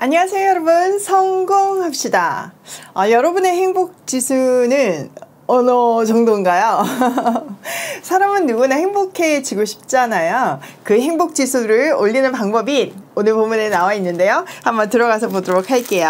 안녕하세요 여러분, 성공합시다. 여러분의 행복 지수는 어느 정도인가요? 사람은 누구나 행복해지고 싶잖아요. 그 행복 지수를 올리는 방법이 오늘 본문에 나와 있는데요, 한번 들어가서 보도록 할게요.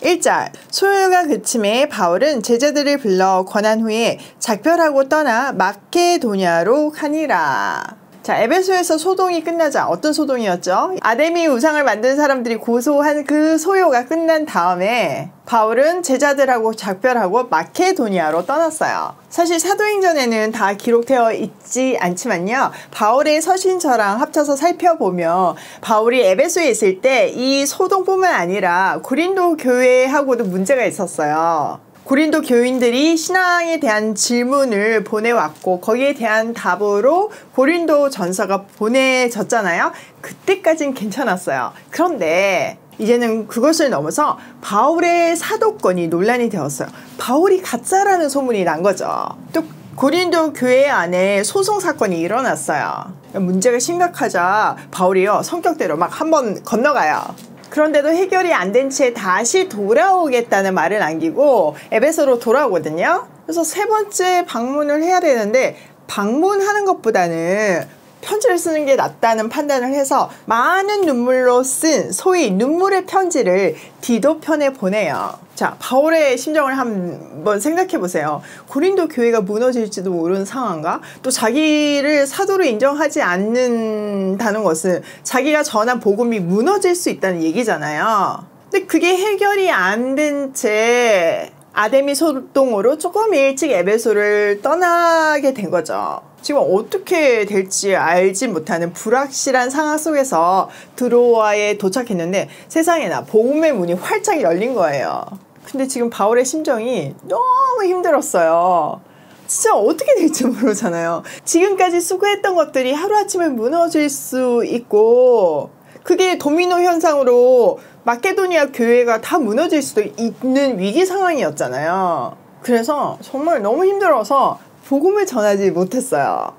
1절, 소요가 그침에 바울은 제자들을 불러 권한 후에 작별하고 떠나 마케도냐로 가니라. 자, 에베소에서 소동이 끝나자, 어떤 소동이었죠? 아데미 우상을 만든 사람들이 고소한 그 소요가 끝난 다음에 바울은 제자들하고 작별하고 마케도니아로 떠났어요. 사실 사도행전에는 다 기록되어 있지 않지만요, 바울의 서신서랑 합쳐서 살펴보면 바울이 에베소에 있을 때 이 소동뿐만 아니라 고린도 교회하고도 문제가 있었어요. 고린도 교인들이 신앙에 대한 질문을 보내왔고 거기에 대한 답으로 고린도 전서가 보내졌잖아요. 그때까진 괜찮았어요. 그런데 이제는 그것을 넘어서 바울의 사도권이 논란이 되었어요. 바울이 가짜라는 소문이 난 거죠. 또 고린도 교회 안에 소송 사건이 일어났어요. 문제가 심각하자 바울이요, 성격대로 막 한번 건너가요. 그런데도 해결이 안 된 채 다시 돌아오겠다는 말을 남기고 에베소로 돌아오거든요. 그래서 세 번째 방문을 해야 되는데 방문하는 것보다는 편지를 쓰는 게 낫다는 판단을 해서 많은 눈물로 쓴 소위 눈물의 편지를 디도 편에 보내요. 자, 바울의 심정을 한번 생각해 보세요. 고린도 교회가 무너질지도 모르는 상황과 또 자기를 사도로 인정하지 않는다는 것은 자기가 전한 복음이 무너질 수 있다는 얘기잖아요. 근데 그게 해결이 안 된 채 아데미 소동으로 조금 일찍 에베소를 떠나게 된 거죠. 지금 어떻게 될지 알지 못하는 불확실한 상황 속에서 드로아에 도착했는데 세상에나 복음의 문이 활짝 열린 거예요. 근데 지금 바울의 심정이 너무 힘들었어요. 진짜 어떻게 될지 모르잖아요. 지금까지 수고했던 것들이 하루아침에 무너질 수 있고 그게 도미노 현상으로 마케도니아 교회가 다 무너질 수도 있는 위기 상황이었잖아요. 그래서 정말 너무 힘들어서 복음을 전하지 못했어요.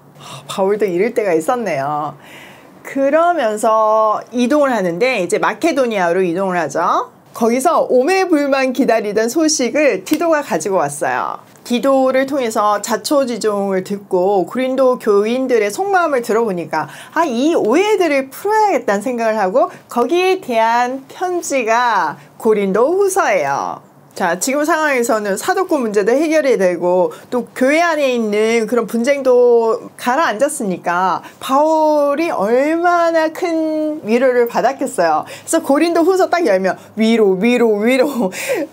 바울도 이럴 때가 있었네요. 그러면서 이동을 하는데 이제 마케도니아로 이동을 하죠. 거기서 오매불만 기다리던 소식을 디도가 가지고 왔어요. 디도를 통해서 자초지종을 듣고 고린도 교인들의 속마음을 들어보니까 이 오해들을 풀어야겠다는 생각을 하고 거기에 대한 편지가 고린도 후서예요. 자, 지금 상황에서는 사도권 문제도 해결이 되고 또 교회 안에 있는 그런 분쟁도 가라앉았으니까 바울이 얼마나 큰 위로를 받았겠어요. 그래서 고린도 후서 딱 열면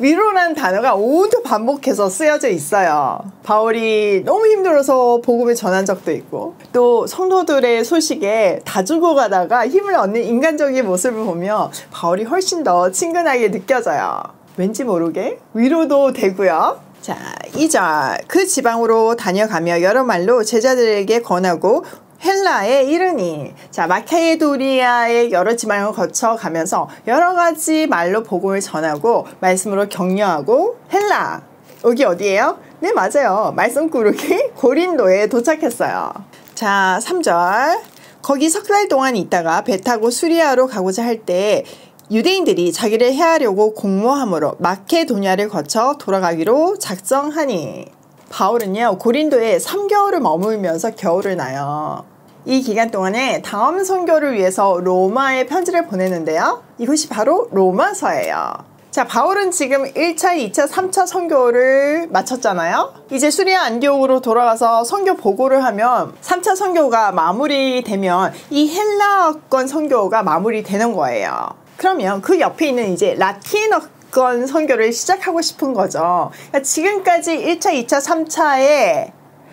위로라는 단어가 온통 반복해서 쓰여져 있어요. 바울이 너무 힘들어서 복음을 전한 적도 있고 또 성도들의 소식에 다 주고 가다가 힘을 얻는 인간적인 모습을 보면 바울이 훨씬 더 친근하게 느껴져요. 왠지 모르게 위로도 되고요. 자, 2절, 그 지방으로 다녀가며 여러 말로 제자들에게 권하고 헬라에 이르니. 자, 마케도니아의 여러 지방을 거쳐가면서 여러 가지 말로 복음을 전하고 말씀으로 격려하고 헬라, 여기 어디예요? 네, 맞아요. 말씀꾸러기 고린도에 도착했어요. 자, 3절, 거기 석 달 동안 있다가 배 타고 수리아로 가고자 할 때 유대인들이 자기를 해하려고 공모함으로 마케도냐를 거쳐 돌아가기로 작정하니. 바울은요, 고린도에 3개월을 머물면서 겨울을 나요. 이 기간 동안에 다음 선교를 위해서 로마에 편지를 보내는데요, 이것이 바로 로마서예요. 자, 바울은 지금 1차, 2차, 3차 선교를 마쳤잖아요. 이제 수리아 안디옥으로 돌아가서 선교 보고를 하면 3차 선교가 마무리되면 이 헬라어권 선교가 마무리되는 거예요. 그러면 그 옆에 있는 이제 라틴어권 선교를 시작하고 싶은 거죠. 그러니까 지금까지 1차, 2차, 3차의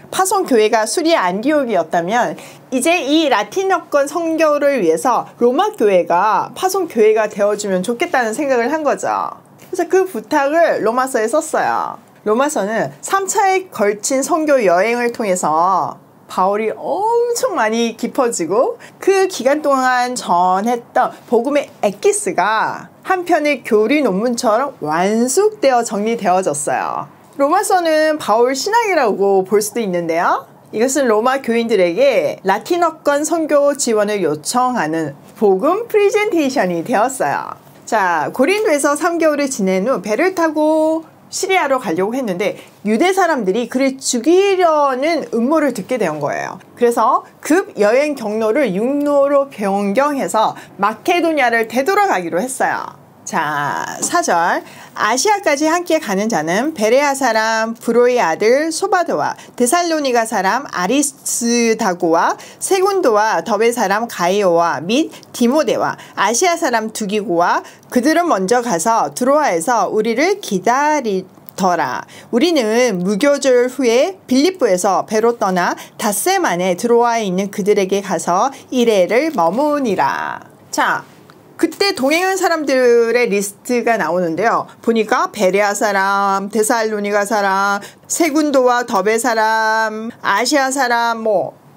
파송교회가 수리아 안디옥이었다면 이제 이 라틴어권 선교를 위해서 로마 교회가 파송교회가 되어주면 좋겠다는 생각을 한 거죠. 그래서 그 부탁을 로마서에 썼어요. 로마서는 3차에 걸친 선교 여행을 통해서 바울이 엄청 많이 깊어지고 그 기간 동안 전했던 복음의 엑기스가 한 편의 교리 논문처럼 완숙되어 정리되어졌어요. 로마서는 바울 신학이라고 볼 수도 있는데요, 이것은 로마 교인들에게 라틴어권 선교 지원을 요청하는 복음 프리젠테이션이 되었어요. 자, 고린도에서 3개월을 지낸 후 배를 타고 시리아로 가려고 했는데 유대 사람들이 그를 죽이려는 음모를 듣게 된 거예요. 그래서 급 여행 경로를 육로로 변경해서 마케도니아를 되돌아가기로 했어요. 자, 4절. 아시아까지 함께 가는 자는 베레아 사람 브로의 아들 소바도와 데살로니가 사람 아리스다고와 세군도와 더베 사람 가이오와 및 디모데와 아시아 사람 두기고와 그들은 먼저 가서 드로아에서 우리를 기다리더라. 우리는 무교절 후에 빌립보에서 배로 떠나 닷새만에 드로아에 있는 그들에게 가서 이레를 머무니라. 자, 그때 동행한 사람들의 리스트가 나오는데요. 보니까 베레아 사람, 데살로니가 사람, 세군도와 더베 사람, 아시아 사람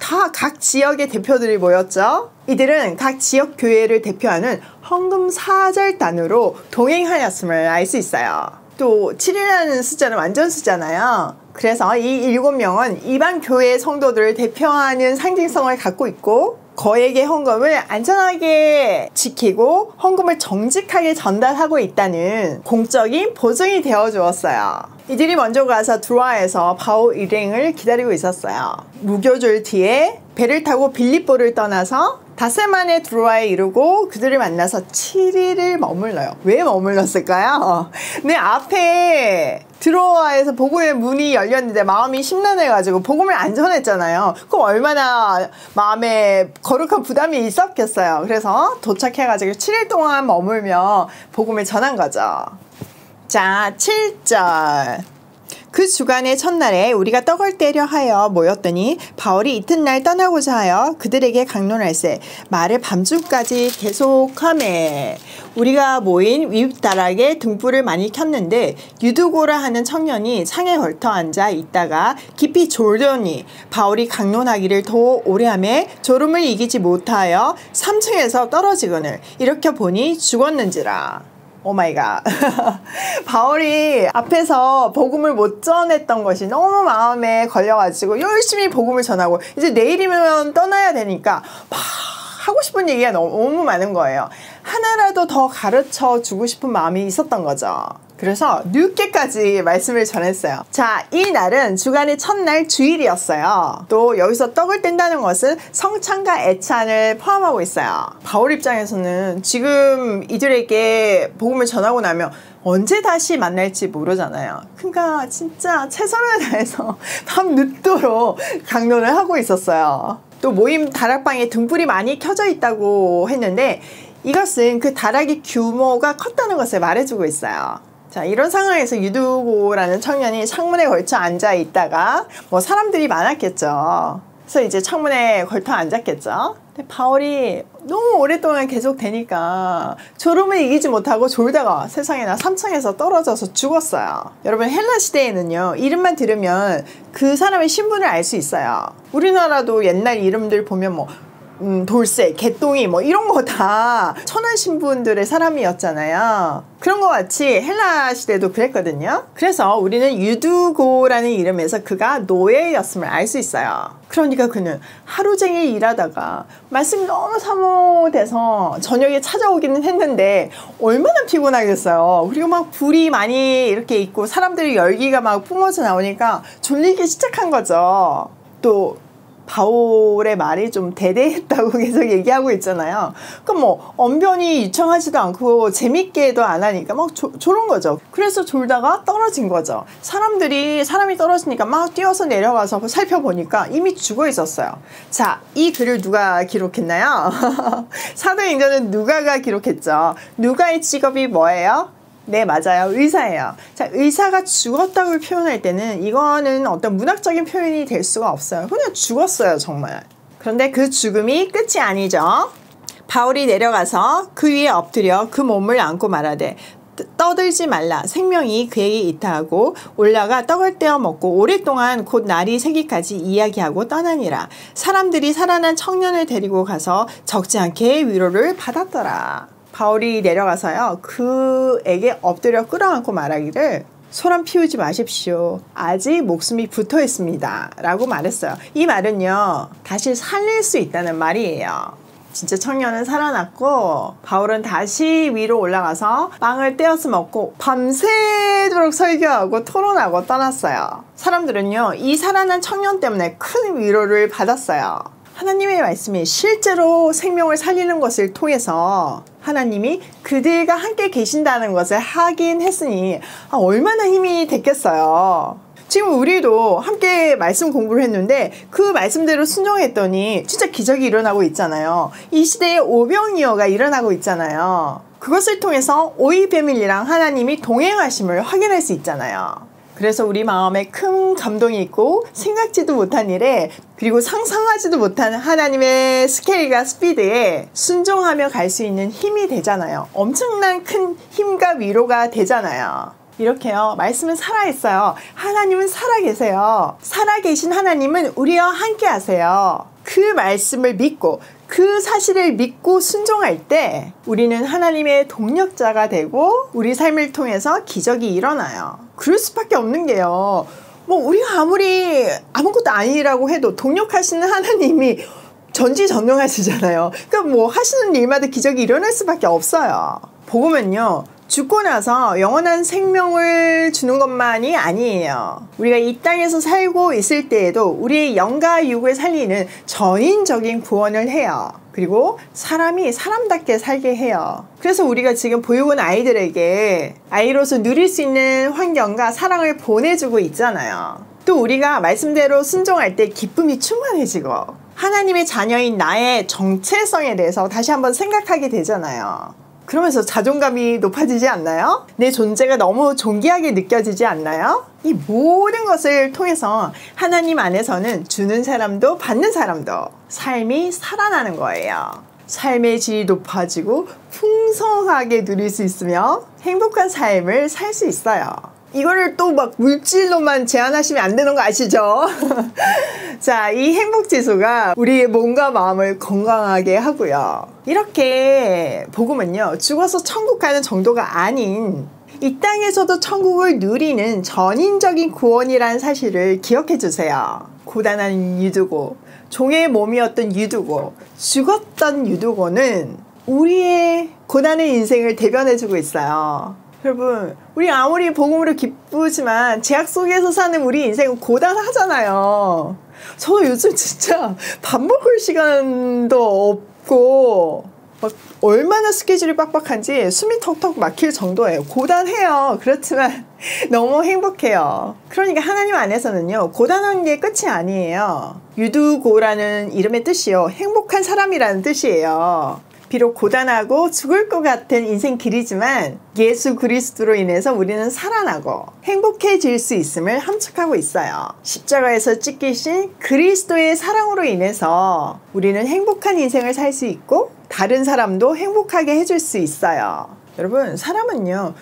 다 각 지역의 대표들이 모였죠. 이들은 각 지역 교회를 대표하는 헌금 사절단으로 동행하였음을 알 수 있어요. 또 7이라는 숫자는 완전 숫자잖아요. 그래서 이 7명은 이방 교회 성도들을 대표하는 상징성을 갖고 있고 거액의 헌금을 안전하게 지키고 헌금을 정직하게 전달하고 있다는 공적인 보증이 되어 주었어요. 이들이 먼저 가서 드로아에서 바울 일행을 기다리고 있었어요. 무교절 뒤에 배를 타고 빌립보를 떠나서 닷새 만에 드로아에 이르고 그들을 만나서 7일을 머물러요. 왜 머물렀을까요? 내 앞에 드로아에서 복음의 문이 열렸는데 마음이 심란해가지고 복음을 안 전했잖아요. 그럼 얼마나 마음에 거룩한 부담이 있었겠어요. 그래서 도착해가지고 7일 동안 머물며 복음을 전한 거죠. 자, 7절. 그 주간의 첫날에 우리가 떡을 떼려 하여 모였더니 바울이 이튿날 떠나고자 하여 그들에게 강론할세 말을 밤중까지 계속하매 우리가 모인 윗다락에 등불을 많이 켰는데 유두고라 하는 청년이 창에 걸터 앉아 있다가 깊이 졸더니 바울이 강론하기를 더 오래 하며 졸음을 이기지 못하여 3층에서 떨어지거늘 일으켜 보니 죽었는지라. 오마이갓. 바울이 앞에서 복음을 못 전했던 것이 너무 마음에 걸려가지고 열심히 복음을 전하고 이제 내일이면 떠나야 되니까 막 하고 싶은 얘기가 너무 많은 거예요. 하나라도 더 가르쳐 주고 싶은 마음이 있었던 거죠. 그래서 늦게까지 말씀을 전했어요. 자, 이 날은 주간의 첫날 주일이었어요. 또 여기서 떡을 뗀다는 것은 성찬과 애찬을 포함하고 있어요. 바울 입장에서는 지금 이들에게 복음을 전하고 나면 언제 다시 만날지 모르잖아요. 그러니까 진짜 최선을 다해서 밤 늦도록 강론을 하고 있었어요. 또 모임 다락방에 등불이 많이 켜져 있다고 했는데 이것은 그 다락의 규모가 컸다는 것을 말해주고 있어요. 자, 이런 상황에서 유두고라는 청년이 창문에 걸쳐 앉아 있다가 사람들이 많았겠죠. 그래서 이제 창문에 걸터 앉았겠죠. 근데 바울이 너무 오랫동안 계속 되니까 졸음을 이기지 못하고 졸다가 세상에나 3층에서 떨어져서 죽었어요. 여러분, 헬라 시대에는요, 이름만 들으면 그 사람의 신분을 알 수 있어요. 우리나라도 옛날 이름들 보면 돌쇠, 개똥이 이런 거 다 천한 신분들의 사람이었잖아요. 그런 것 같이 헬라 시대도 그랬거든요. 그래서 우리는 유두고라는 이름에서 그가 노예였음을 알 수 있어요. 그러니까 그는 하루 종일 일하다가 말씀이 너무 사모돼서 저녁에 찾아오기는 했는데 얼마나 피곤하겠어요. 그리고 막 불이 많이 이렇게 있고 사람들의 열기가 막 뿜어져 나오니까 졸리기 시작한 거죠. 또 바울의 말이 좀 대대했다고 계속 얘기하고 있잖아요. 그러니까 언변이 유창하지도 않고 재밌게도 안 하니까 막 졸은 거죠. 그래서 졸다가 떨어진 거죠. 사람이 떨어지니까 막 뛰어서 내려가서 살펴보니까 이미 죽어 있었어요. 자, 이 글을 누가 기록했나요? 사도행전은 누가가 기록했죠. 누가의 직업이 뭐예요? 네, 맞아요. 의사예요. 자, 의사가 죽었다고 표현할 때는 이거는 어떤 문학적인 표현이 될 수가 없어요. 그냥 죽었어요, 정말. 그런데 그 죽음이 끝이 아니죠. 바울이 내려가서 그 위에 엎드려 그 몸을 안고 말하되 떠들지 말라. 생명이 그에게 있다 하고 올라가 떡을 떼어 먹고 오랫동안 곧 날이 새기까지 이야기하고 떠나니라. 사람들이 살아난 청년을 데리고 가서 적지 않게 위로를 받았더라. 바울이 내려가서요, 그에게 엎드려 끌어안고 말하기를 소란 피우지 마십시오. 아직 목숨이 붙어 있습니다. 라고 말했어요. 이 말은요, 다시 살릴 수 있다는 말이에요. 진짜 청년은 살아났고 바울은 다시 위로 올라가서 빵을 떼어서 먹고 밤새도록 설교하고 토론하고 떠났어요. 사람들은요, 이 살아난 청년 때문에 큰 위로를 받았어요. 하나님의 말씀이 실제로 생명을 살리는 것을 통해서 하나님이 그들과 함께 계신다는 것을 확인했으니 얼마나 힘이 됐겠어요. 지금 우리도 함께 말씀 공부를 했는데 그 말씀대로 순종했더니 진짜 기적이 일어나고 있잖아요. 이 시대에 오병이어가 일어나고 있잖아요. 그것을 통해서 오이 패밀리랑 하나님이 동행하심을 확인할 수 있잖아요. 그래서 우리 마음에 큰 감동이 있고 생각지도 못한 일에 그리고 상상하지도 못한 하나님의 스케일과 스피드에 순종하며 갈 수 있는 힘이 되잖아요. 엄청난 큰 힘과 위로가 되잖아요. 이렇게요. 말씀은 살아있어요. 하나님은 살아계세요. 살아계신 하나님은 우리와 함께 하세요. 그 말씀을 믿고 그 사실을 믿고 순종할 때 우리는 하나님의 동력자가 되고 우리 삶을 통해서 기적이 일어나요. 그럴 수밖에 없는 게요. 우리가 아무리 아무것도 아니라고 해도 동력하시는 하나님이 전지전능하시잖아요. 그러니까 하시는 일마다 기적이 일어날 수밖에 없어요. 복음은요, 죽고 나서 영원한 생명을 주는 것만이 아니에요. 우리가 이 땅에서 살고 있을 때에도 우리의 영과 육을 살리는 전인적인 구원을 해요. 그리고 사람이 사람답게 살게 해요. 그래서 우리가 지금 보육원 아이들에게 아이로서 누릴 수 있는 환경과 사랑을 보내주고 있잖아요. 또 우리가 말씀대로 순종할 때 기쁨이 충만해지고 하나님의 자녀인 나의 정체성에 대해서 다시 한번 생각하게 되잖아요. 그러면서 자존감이 높아지지 않나요? 내 존재가 너무 존귀하게 느껴지지 않나요? 이 모든 것을 통해서 하나님 안에서는 주는 사람도 받는 사람도 삶이 살아나는 거예요. 삶의 질이 높아지고 풍성하게 누릴 수 있으며 행복한 삶을 살 수 있어요. 이거를 또 물질로만 제한하시면 안 되는 거 아시죠? 자, 이 행복지수가 우리의 몸과 마음을 건강하게 하고요. 이렇게 복음은요, 죽어서 천국 가는 정도가 아닌 이 땅에서도 천국을 누리는 전인적인 구원이라는 사실을 기억해 주세요. 고단한 유두고, 종의 몸이었던 유두고, 죽었던 유두고는 우리의 고단한 인생을 대변해주고 있어요. 여러분, 우리 아무리 복음으로 기쁘지만 제약 속에서 사는 우리 인생은 고단하잖아요. 저도 요즘 진짜 밥 먹을 시간도 없고 얼마나 스케줄이 빡빡한지 숨이 턱턱 막힐 정도예요. 고단해요. 그렇지만 너무 행복해요. 그러니까 하나님 안에서는요, 고단한 게 끝이 아니에요. 유두고라는 이름의 뜻이요, 행복한 사람이라는 뜻이에요. 비록 고단하고 죽을 것 같은 인생 길이지만 예수 그리스도로 인해서 우리는 살아나고 행복해질 수 있음을 함축하고 있어요. 십자가에서 찢기신 그리스도의 사랑으로 인해서 우리는 행복한 인생을 살 수 있고 다른 사람도 행복하게 해줄 수 있어요. 여러분, 사람은요,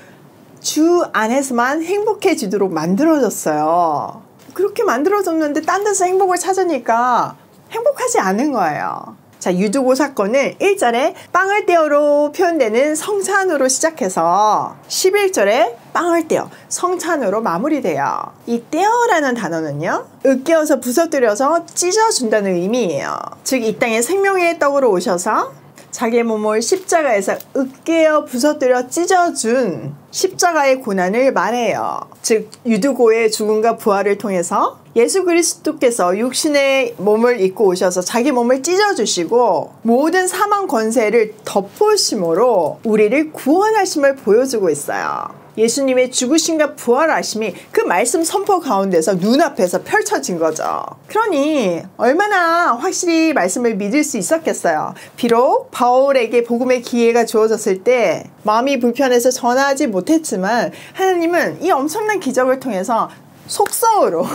주 안에서만 행복해지도록 만들어졌어요. 그렇게 만들어졌는데 딴 데서 행복을 찾으니까 행복하지 않은 거예요. 자, 유두고 사건은 1절에 빵을 떼어로 표현되는 성찬으로 시작해서 11절에 빵을 떼어 성찬으로 마무리돼요. 이 떼어라는 단어는요, 으깨어서 부서뜨려서 찢어준다는 의미예요. 즉, 이 땅에 생명의 떡으로 오셔서 자기의 몸을 십자가에서 으깨어 부서뜨려 찢어준 십자가의 고난을 말해요. 즉, 유두고의 죽음과 부활을 통해서 예수 그리스도께서 육신의 몸을 입고 오셔서 자기 몸을 찢어주시고 모든 사망 권세를 덮으심으로 우리를 구원하심을 보여주고 있어요. 예수님의 죽으심과 부활하심이 그 말씀 선포 가운데서 눈앞에서 펼쳐진 거죠. 그러니 얼마나 확실히 말씀을 믿을 수 있었겠어요. 비록 바울에게 복음의 기회가 주어졌을 때 마음이 불편해서 전하지 못했지만 하나님은 이 엄청난 기적을 통해서 속성으로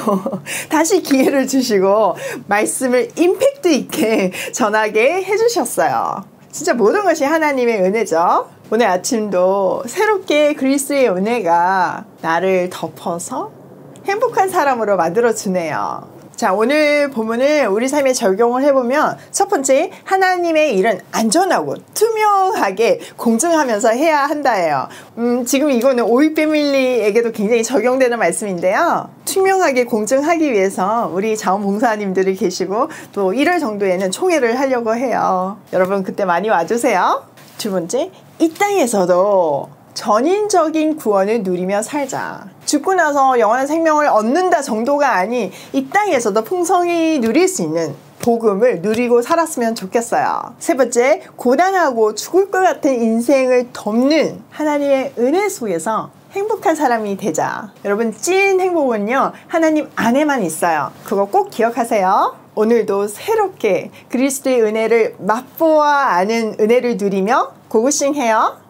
다시 기회를 주시고 말씀을 임팩트 있게 전하게 해주셨어요. 진짜 모든 것이 하나님의 은혜죠. 오늘 아침도 새롭게 그리스도의 은혜가 나를 덮어서 행복한 사람으로 만들어주네요. 자, 오늘 본문을 우리 삶에 적용을 해보면 첫 번째, 하나님의 일은 안전하고 투명하게 공정하면서 해야 한다예요. 지금 이거는 오이 패밀리에게도 굉장히 적용되는 말씀인데요. 투명하게 공정하기 위해서 우리 자원봉사님들이 계시고 또 1월 정도에는 총회를 하려고 해요. 여러분 그때 많이 와주세요. 두 번째, 이 땅에서도 전인적인 구원을 누리며 살자. 죽고 나서 영원한 생명을 얻는다 정도가 아닌 이 땅에서도 풍성히 누릴 수 있는 복음을 누리고 살았으면 좋겠어요. 세 번째, 고단하고 죽을 것 같은 인생을 덮는 하나님의 은혜 속에서 행복한 사람이 되자. 여러분, 찐 행복은요, 하나님 안에만 있어요. 그거 꼭 기억하세요. 오늘도 새롭게 그리스도의 은혜를 맛보아 아는 은혜를 누리며 고고싱 해요.